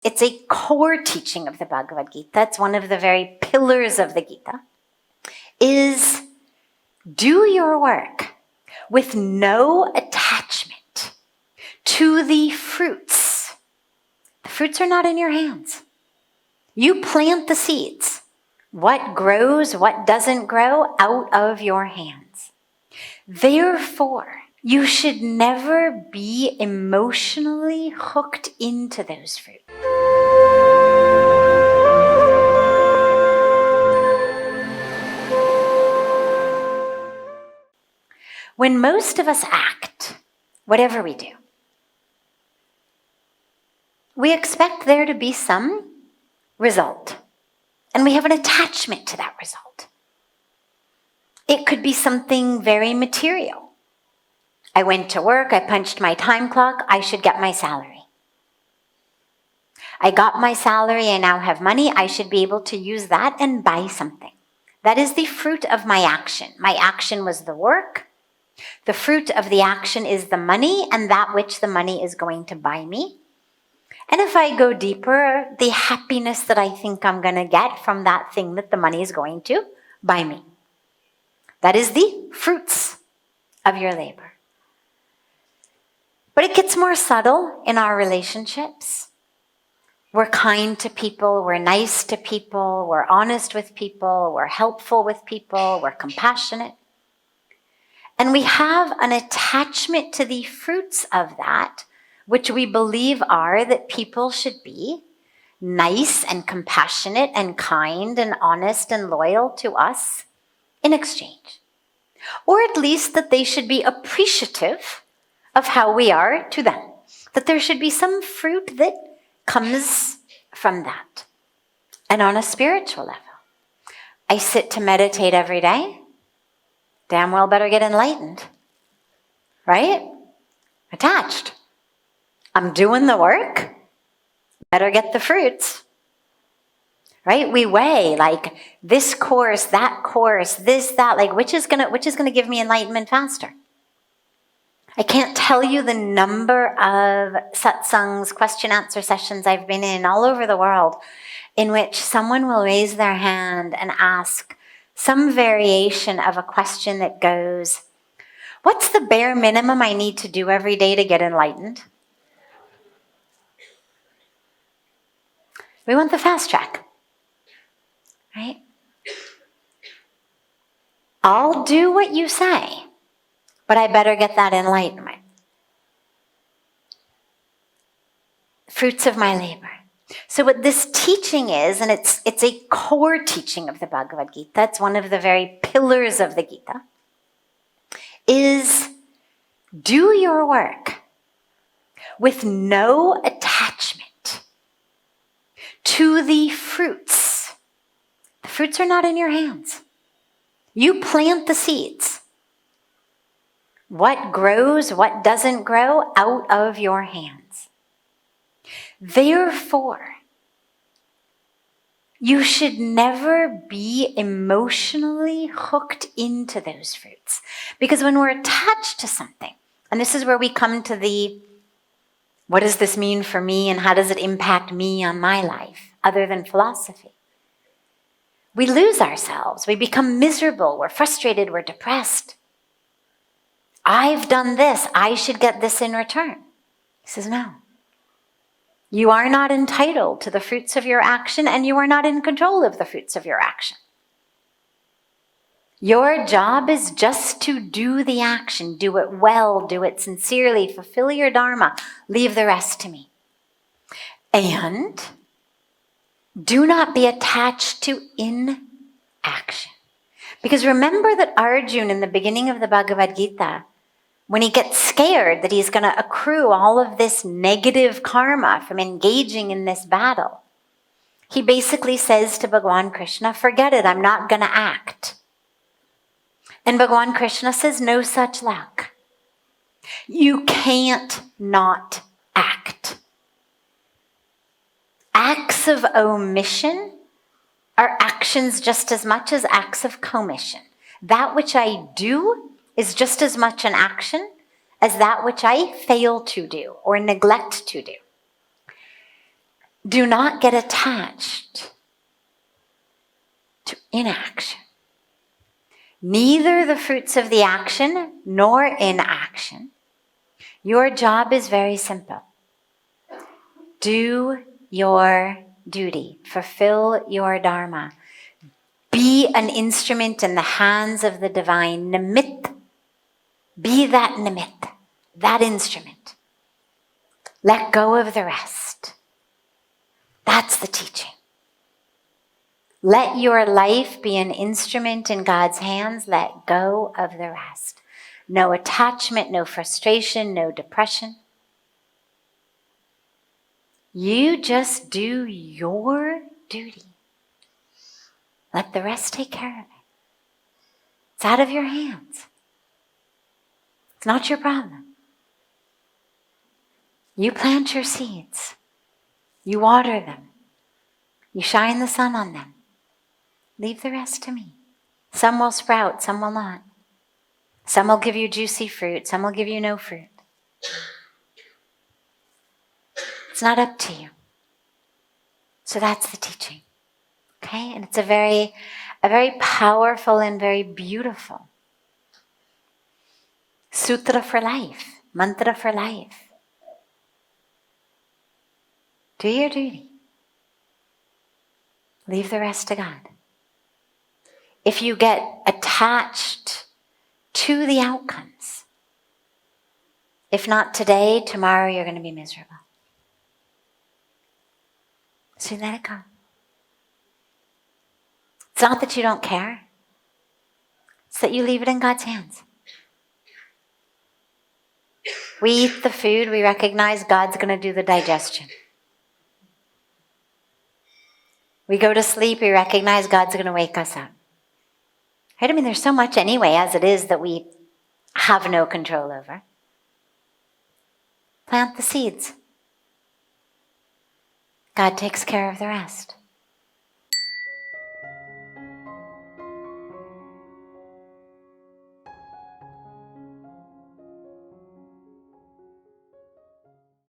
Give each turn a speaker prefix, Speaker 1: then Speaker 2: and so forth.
Speaker 1: it's a core teaching of the Bhagavad Gita. It's one of the very pillars of the Gita, is do your work with no attachment to the fruits. The fruits are not in your hands. You plant the seeds. What grows, what doesn't grow, out of your hands. Therefore, you should never be emotionally hooked into those fruits. When most of us act, whatever we do, we expect there to be some result, and we have an attachment to that result. It could be something very material. I went to work, I punched my time clock, I should get my salary. I got my salary, I now have money, I should be able to use that and buy something. That is the fruit of my action. My action was the work. The fruit of the action is the money, and that which the money is going to buy me. And if I go deeper, the happiness that I think I'm going to get from that thing that the money is going to buy me. That is the fruits of your labor. But it gets more subtle in our relationships. We're kind to people, we're nice to people, we're honest with people, we're helpful with people, we're compassionate. And we have an attachment to the fruits of that, which we believe are that people should be nice and compassionate and kind and honest and loyal to us in exchange. Or at least that they should be appreciative of how we are to them. That there should be some fruit that comes from that. And on a spiritual level, I sit to meditate every day. Damn well better get enlightened, right? Attached. I'm doing the work, better get the fruits, right? We weigh like this course, this, that, like which is gonna give me enlightenment faster? I can't tell you the number of satsangs, question answer sessions I've been in all over the world in which someone will raise their hand and ask some variation of a question that goes, what's the bare minimum I need to do every day to get enlightened? We want the fast track, right? I'll do what you say, but I better get that enlightenment. Fruits of my labor. So what this teaching is, and it's a core teaching of the Bhagavad Gita, it's one of the very pillars of the Gita, is do your work with no attachment to the fruits. The fruits are not in your hands. You plant the seeds. What grows, what doesn't grow, out of your hands. Therefore, you should never be emotionally hooked into those fruits. Because when we're attached to something, and this is where we come to the, what does this mean for me and how does it impact me on my life, other than philosophy? We lose ourselves. We become miserable. We're frustrated. We're depressed. I've done this. I should get this in return. He says, no. You are not entitled to the fruits of your action, and you are not in control of the fruits of your action. Your job is just to do the action. Do it well. Do it sincerely. Fulfill your dharma. Leave the rest to me. And do not be attached to inaction. Because remember that Arjuna, in the beginning of the Bhagavad Gita, when he gets scared that he's going to accrue all of this negative karma from engaging in this battle, he basically says to Bhagavan Krishna, forget it, I'm not going to act. And Bhagavan Krishna says, no such luck. You can't not act. Acts of omission are actions just as much as acts of commission. That which I do is just as much an action as that which I fail to do or neglect to do. Do not get attached to inaction. Neither the fruits of the action nor inaction. Your job is very simple. Do your duty. Fulfill your dharma. Be an instrument in the hands of the divine. Nimit. Be that nimit, that instrument. Let go of the rest. That's the teaching. Let your life be an instrument in God's hands. Let go of the rest. No attachment, no frustration, no depression. You just do your duty. Let the rest take care of it. It's out of your hands. It's not your problem. You plant your seeds. You water them. You shine the sun on them. Leave the rest to me. Some will sprout, some will not. Some will give you juicy fruit, some will give you no fruit. It's not up to you. So that's the teaching. Okay? And it's a very powerful and very beautiful sutra for life, mantra for life. Do your duty. Leave the rest to God. If you get attached to the outcomes, if not today, tomorrow you're going to be miserable. So let it go. It's not that you don't care. It's that you leave it in God's hands. We eat the food, we recognize God's going to do the digestion. We go to sleep, we recognize God's going to wake us up. Right? I mean, there's so much anyway as it is that we have no control over. Plant the seeds. God takes care of the rest.